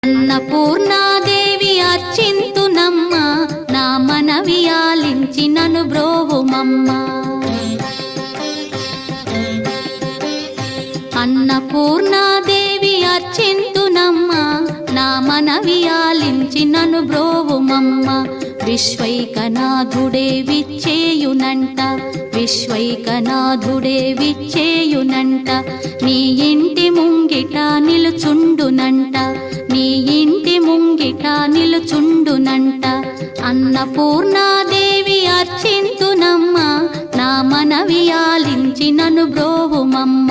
అన్నపూర్ణాదేవి అర్చింతునమ్మ, నా మనవి ఆలించి నను బ్రోవుమమ్మ. అన్నపూర్ణాదేవి అర్చింతునమ్మ, నా మనవి ఆలించి నను బ్రోవుమమ్మ. విశ్వైకనాథుడే విచ్చేయునంట, విశ్వైకనాథుడే విచ్చేయునంట. నీ ఇంటి ముంగిట నిలుచుండునంట, నీ ఇంటి ముంగిట నిలుచుండునంట. అన్నపూర్ణాదేవి అర్చింతునమ్మ, నా మనవి ఆలించి నను బ్రోవుమమ్మ.